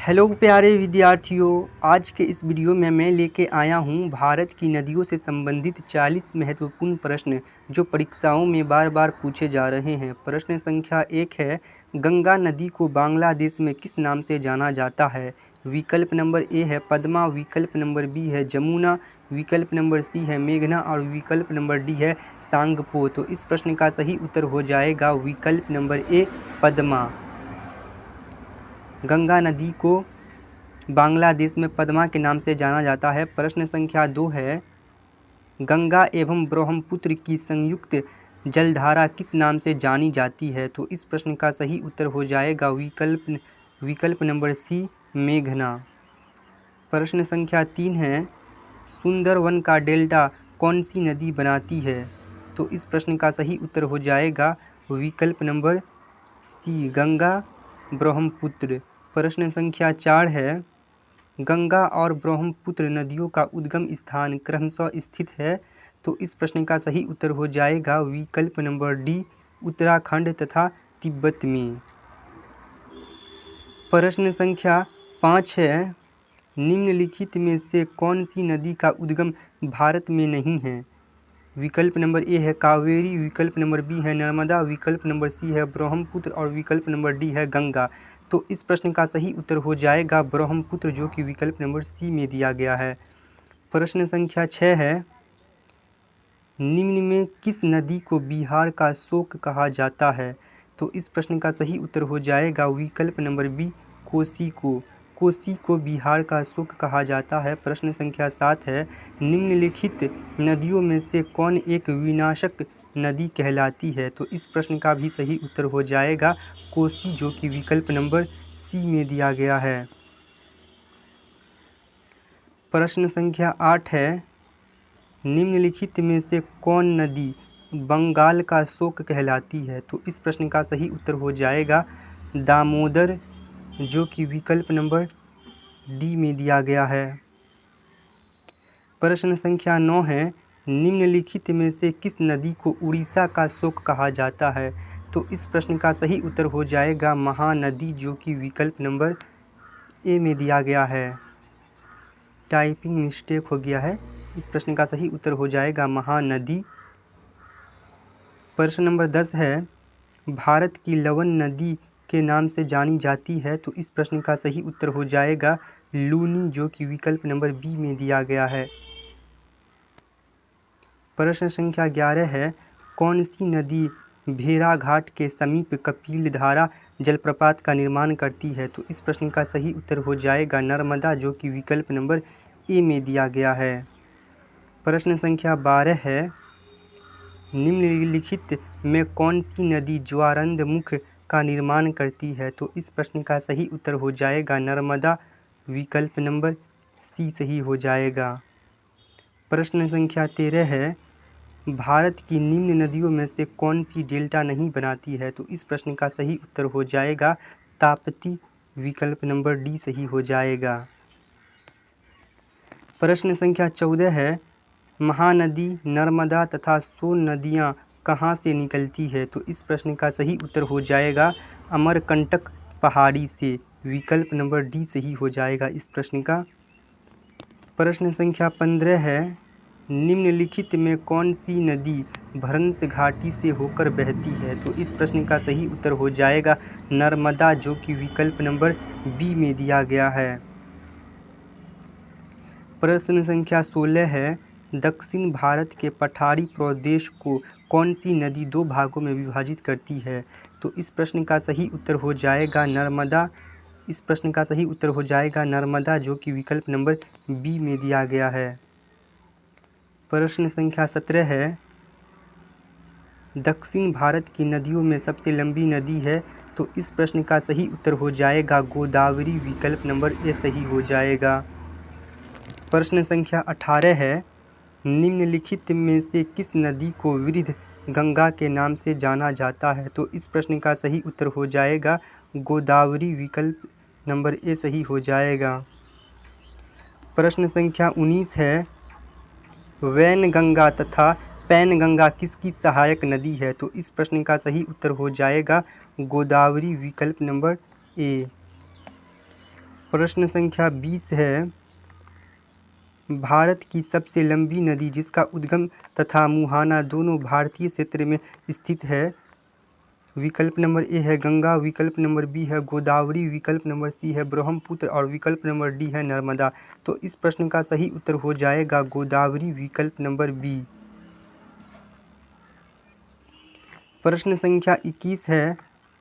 Hello प्यारे विद्यार्थियों, आज के इस वीडियो में मैं लेके आया हूँ भारत की नदियों से संबंधित 40 महत्वपूर्ण प्रश्न जो परीक्षाओं में बार बार पूछे जा रहे हैं। प्रश्न संख्या 1 है, गंगा नदी को बांग्लादेश में किस नाम से जाना जाता है? विकल्प नंबर ए है पद्मा, विकल्प नंबर बी है जमुना, विकल्प नंबर सी है मेघना और विकल्प नंबर डी है सांगपो। तो इस प्रश्न का सही उत्तर हो जाएगा विकल्प नंबर ए पद्मा। गंगा नदी को बांग्लादेश में पद्मा के नाम से जाना जाता है। प्रश्न संख्या 2 है, गंगा एवं ब्रह्मपुत्र की संयुक्त जलधारा किस नाम से जानी जाती है? तो इस प्रश्न का सही उत्तर हो जाएगा विकल्प नंबर सी मेघना। प्रश्न संख्या 3 है, सुंदरवन का डेल्टा कौन सी नदी बनाती है? तो इस प्रश्न का सही उत्तर हो जाएगा विकल्प नंबर सी गंगा ब्रह्मपुत्र। प्रश्न संख्या 4 है, गंगा और ब्रह्मपुत्र नदियों का उद्गम स्थान क्रमशः स्थित है? तो इस प्रश्न का सही उत्तर हो जाएगा विकल्प नंबर डी उत्तराखंड तथा तिब्बत में। प्रश्न संख्या 5 है, निम्नलिखित में से कौन सी नदी का उद्गम भारत में नहीं है? विकल्प नंबर ए है कावेरी, विकल्प नंबर बी है नर्मदा, विकल्प नंबर सी है ब्रह्मपुत्र और विकल्प नंबर डी है गंगा। तो इस प्रश्न का सही उत्तर हो जाएगा ब्रह्मपुत्र, जो कि विकल्प नंबर सी में दिया गया है। प्रश्न संख्या 6 है, निम्न में किस नदी को बिहार का शोक कहा जाता है? तो इस प्रश्न का सही उत्तर हो जाएगा विकल्प नंबर बी कोसी को। कोसी को बिहार का शोक कहा जाता है। प्रश्न संख्या 7 है, निम्नलिखित नदियों में से कौन एक विनाशक नदी कहलाती है? तो इस प्रश्न का भी सही उत्तर हो जाएगा कोसी, जो कि विकल्प नंबर सी में दिया गया है। प्रश्न संख्या 8 है, निम्नलिखित में से कौन नदी बंगाल का शोक कहलाती है? तो इस प्रश्न का सही उत्तर हो जाएगा दामोदर, जो कि विकल्प नंबर डी में दिया गया है। प्रश्न संख्या 9 है, निम्नलिखित में से किस नदी को उड़ीसा का शोक कहा जाता है? तो इस प्रश्न का सही उत्तर हो जाएगा महानदी, जो कि विकल्प नंबर ए में दिया गया है। टाइपिंग मिस्टेक हो गया है, इस प्रश्न का सही उत्तर हो जाएगा महानदी। प्रश्न नंबर 10 है, भारत की लवन नदी के नाम से जानी जाती है? तो इस प्रश्न का सही उत्तर हो जाएगा लूनी, जो कि विकल्प नंबर बी में दिया गया है। प्रश्न संख्या 11 है, कौन सी नदी भेड़ाघाट के समीप कपिलधारा जलप्रपात का निर्माण करती है? तो इस प्रश्न का सही उत्तर हो जाएगा नर्मदा, जो कि विकल्प नंबर ए में दिया गया है। प्रश्न संख्या 12 है, निम्नलिखित में कौन सी नदी ज्वारंद मुख का निर्माण करती है? तो इस प्रश्न का सही उत्तर हो जाएगा नर्मदा, विकल्प नंबर सी सही हो जाएगा। प्रश्न संख्या 13 है, भारत की निम्न नदियों में से कौन सी डेल्टा नहीं बनाती है? तो इस प्रश्न का सही उत्तर हो जाएगा ताप्ती, विकल्प नंबर डी सही हो जाएगा। प्रश्न संख्या 14 है, महानदी नर्मदा तथा सोन नदियाँ कहाँ से निकलती है? तो इस प्रश्न का सही उत्तर हो जाएगा अमरकंटक पहाड़ी से, विकल्प नंबर डी सही हो जाएगा इस प्रश्न का। प्रश्न संख्या 15 है, निम्नलिखित में कौन सी नदी भ्रंश घाटी से होकर बहती है? तो इस प्रश्न का सही उत्तर हो जाएगा नर्मदा, जो कि विकल्प नंबर बी में दिया गया है। प्रश्न संख्या 16 है, दक्षिण भारत के पठारी प्रदेश को कौन सी नदी दो भागों में विभाजित करती है? तो इस प्रश्न का सही उत्तर हो जाएगा नर्मदा। इस प्रश्न का सही उत्तर हो जाएगा नर्मदा, जो कि विकल्प नंबर बी में दिया गया है। प्रश्न संख्या 17 है, दक्षिण भारत की नदियों में सबसे लंबी नदी है? तो इस प्रश्न का सही उत्तर हो जाएगा गोदावरी, विकल्प नंबर ए सही हो जाएगा। प्रश्न संख्या 18 है, निम्नलिखित में से किस नदी को वृद्ध गंगा के नाम से जाना जाता है? तो इस प्रश्न का सही उत्तर हो जाएगा गोदावरी, विकल्प नंबर ए सही हो जाएगा। प्रश्न संख्या 19 है, वैनगंगा तथा पैनगंगा किसकी सहायक नदी है? तो इस प्रश्न का सही उत्तर हो जाएगा गोदावरी, विकल्प नंबर ए। प्रश्न संख्या 20 है, भारत की सबसे लंबी नदी जिसका उद्गम तथा मुहाना दोनों भारतीय क्षेत्र में स्थित है। विकल्प नंबर ए है गंगा, विकल्प नंबर बी है गोदावरी, विकल्प नंबर सी है ब्रह्मपुत्र और विकल्प नंबर डी है नर्मदा। तो इस प्रश्न का सही उत्तर हो जाएगा गोदावरी, विकल्प नंबर बी। प्रश्न संख्या 21 है,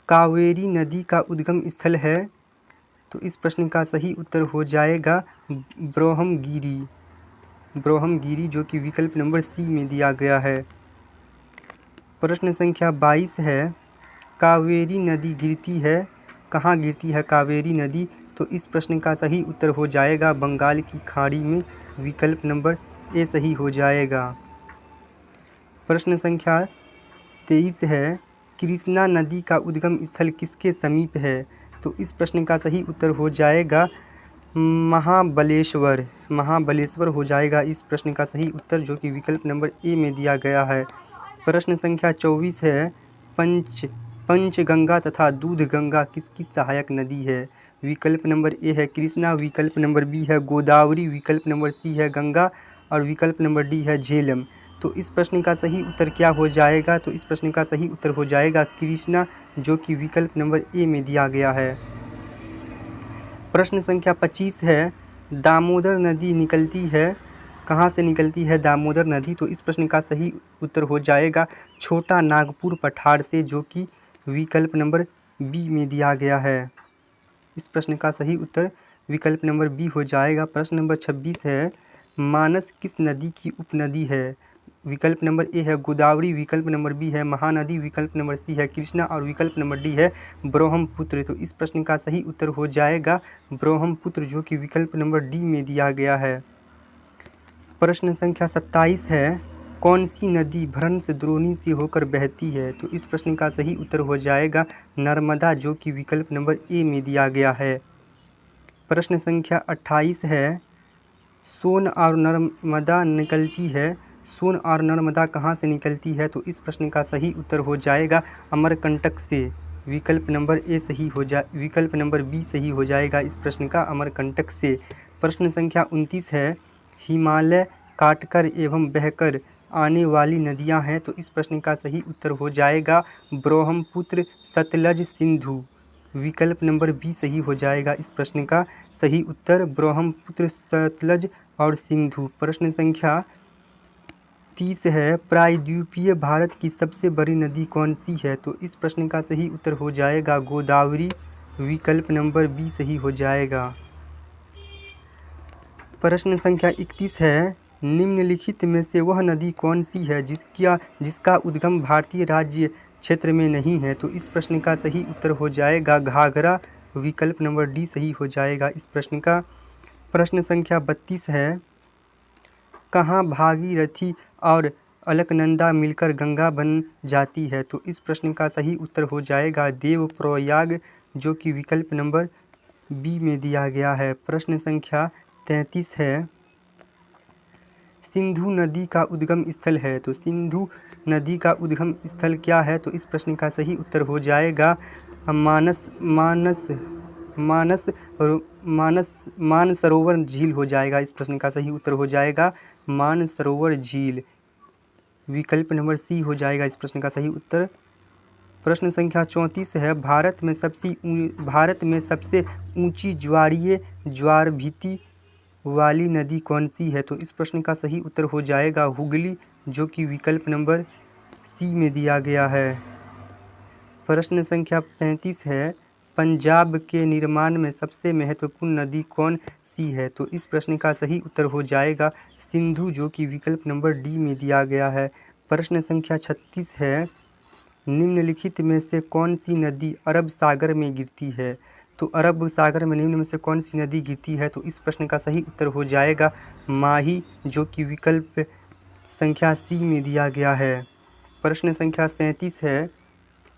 कावेरी नदी का उद्गम स्थल है। तो इस प्रश्न का सही उत्तर हो जाएगा ब्रह्मगिरी, ब्रह्मगिरी जो कि विकल्प नंबर सी में दिया गया है। प्रश्न संख्या 22 है, कावेरी नदी गिरती है, कहाँ गिरती है कावेरी नदी? तो इस प्रश्न का सही उत्तर हो जाएगा बंगाल की खाड़ी में, विकल्प नंबर ए सही हो जाएगा। प्रश्न संख्या 23 है, कृष्णा नदी का उद्गम स्थल किसके समीप है? तो इस प्रश्न का सही उत्तर हो जाएगा महाबलेश्वर, महाबलेश्वर हो जाएगा इस प्रश्न का सही उत्तर, जो कि विकल्प नंबर ए में दिया गया है। प्रश्न संख्या 24 है, पंचगंगा तथा दूधगंगा किसकी सहायक नदी है? विकल्प नंबर ए है कृष्णा, विकल्प नंबर बी है गोदावरी, विकल्प नंबर सी है गंगा और विकल्प नंबर डी है झेलम। तो इस प्रश्न का सही उत्तर क्या हो जाएगा? तो इस प्रश्न का सही उत्तर हो जाएगा कृष्णा, जो कि विकल्प नंबर ए में दिया गया है। प्रश्न संख्या 25 है, दामोदर नदी निकलती है, कहाँ से निकलती है दामोदर नदी? तो इस प्रश्न का सही उत्तर हो जाएगा छोटा नागपुर पठार से, जो कि विकल्प नंबर बी में दिया गया है। इस प्रश्न का सही उत्तर विकल्प नंबर बी हो जाएगा। प्रश्न नंबर 26 है, मानस किस नदी की उपनदी है? विकल्प नंबर ए है गोदावरी, विकल्प नंबर बी है महानदी, विकल्प नंबर सी है कृष्णा और विकल्प नंबर डी है ब्रह्मपुत्र। तो इस प्रश्न का सही उत्तर हो जाएगा ब्रह्मपुत्र, जो कि विकल्प नंबर डी में दिया गया है। प्रश्न संख्या 27 है, कौन सी नदी भ्रंश द्रोणी से होकर बहती है? तो इस प्रश्न का सही उत्तर हो जाएगा नर्मदा, जो कि विकल्प नंबर ए में दिया गया है। प्रश्न संख्या 28 है, सोन और नर्मदा निकलती है, सोन और नर्मदा कहाँ से निकलती है? तो इस प्रश्न का सही उत्तर हो जाएगा अमरकंटक से, विकल्प नंबर ए सही हो विकल्प नंबर बी सही हो जाएगा इस प्रश्न का, अमरकंटक से। प्रश्न संख्या 29 है, हिमालय काटकर एवं बहकर आने वाली नदियां हैं। तो इस प्रश्न का सही उत्तर हो जाएगा ब्रह्मपुत्र, सतलज, सिंधु, विकल्प नंबर बी सही हो जाएगा इस प्रश्न का सही उत्तर, ब्रह्मपुत्र, सतलज और सिंधु। प्रश्न संख्या 30 है, प्रायद्वीपीय भारत की सबसे बड़ी नदी कौन सी है? तो इस प्रश्न का सही उत्तर हो जाएगा गोदावरी, विकल्प नंबर बी सही हो जाएगा। प्रश्न संख्या 31 है, निम्नलिखित में से वह नदी कौन सी है जिसका उद्गम भारतीय राज्य क्षेत्र में नहीं है? तो इस प्रश्न का सही उत्तर हो जाएगा घाघरा, विकल्प नंबर डी सही हो जाएगा इस प्रश्न का। प्रश्न संख्या 32 है, कहाँ भागीरथी और अलकनंदा मिलकर गंगा बन जाती है? तो इस प्रश्न का सही उत्तर हो जाएगा देवप्रयाग, जो कि विकल्प नंबर बी में दिया गया है। प्रश्न संख्या 33 है, सिंधु नदी का उद्गम स्थल है। तो सिंधु नदी का उद्गम स्थल क्या है? तो इस प्रश्न का सही उत्तर हो जाएगा मानसरोवर झील हो जाएगा। इस प्रश्न का सही उत्तर हो जाएगा मानसरोवर झील, विकल्प नंबर सी हो जाएगा इस प्रश्न का सही उत्तर। प्रश्न संख्या 34 है, भारत में सबसे ऊंची ज्वारीय ज्वार भीति वाली नदी कौन सी है? तो इस प्रश्न का सही उत्तर हो जाएगा हुगली, जो कि विकल्प नंबर सी में दिया गया है। प्रश्न संख्या 35 है, पंजाब के निर्माण में सबसे महत्वपूर्ण नदी कौन सी है? तो इस प्रश्न का सही उत्तर हो जाएगा सिंधु, जो कि विकल्प नंबर डी में दिया गया है। प्रश्न संख्या 36 है, निम्नलिखित में से कौन सी नदी अरब सागर में गिरती है? तो अरब सागर में निम्न में से कौन सी नदी गिरती है? तो इस प्रश्न का सही उत्तर हो जाएगा माही, जो कि विकल्प संख्या सी में दिया गया है। प्रश्न संख्या 37 है,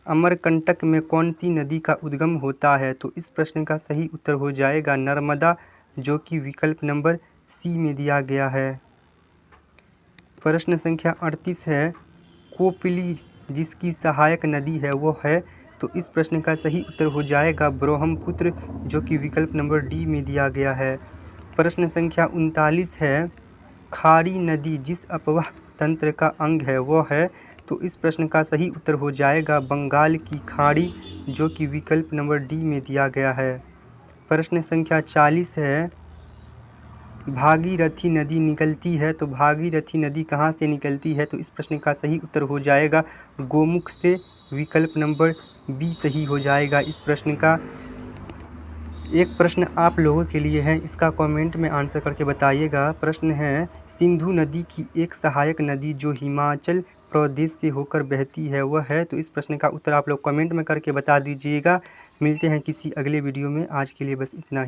अमरकंटक में कौन सी नदी का उद्गम होता है? तो इस प्रश्न का सही उत्तर हो जाएगा नर्मदा, जो कि विकल्प नंबर सी में दिया गया है। प्रश्न संख्या 38 है, कोपिली जिसकी सहायक नदी है वो है तो इस प्रश्न का सही उत्तर हो जाएगा ब्रह्मपुत्र, जो कि विकल्प नंबर डी में दिया गया है। प्रश्न संख्या 39 है, खारी नदी जिस अपवाह तंत्र का अंग है वह है, तो इस प्रश्न का सही उत्तर हो जाएगा बंगाल की खाड़ी, जो कि विकल्प नंबर डी में दिया गया है। प्रश्न संख्या 40 है, भागीरथी नदी निकलती है, तो भागीरथी नदी कहाँ से निकलती है, तो इस प्रश्न का सही उत्तर हो जाएगा गोमुख से, विकल्प नंबर बी सही हो जाएगा इस प्रश्न का। एक प्रश्न आप लोगों के लिए है, इसका कमेंट में आंसर करके बताइएगा। प्रश्न है, सिंधु नदी की एक सहायक नदी जो हिमाचल प्रदेश से होकर बहती है वह है, तो इस प्रश्न का उत्तर आप लोग कमेंट में करके बता दीजिएगा। मिलते हैं किसी अगले वीडियो में, आज के लिए बस इतना ही।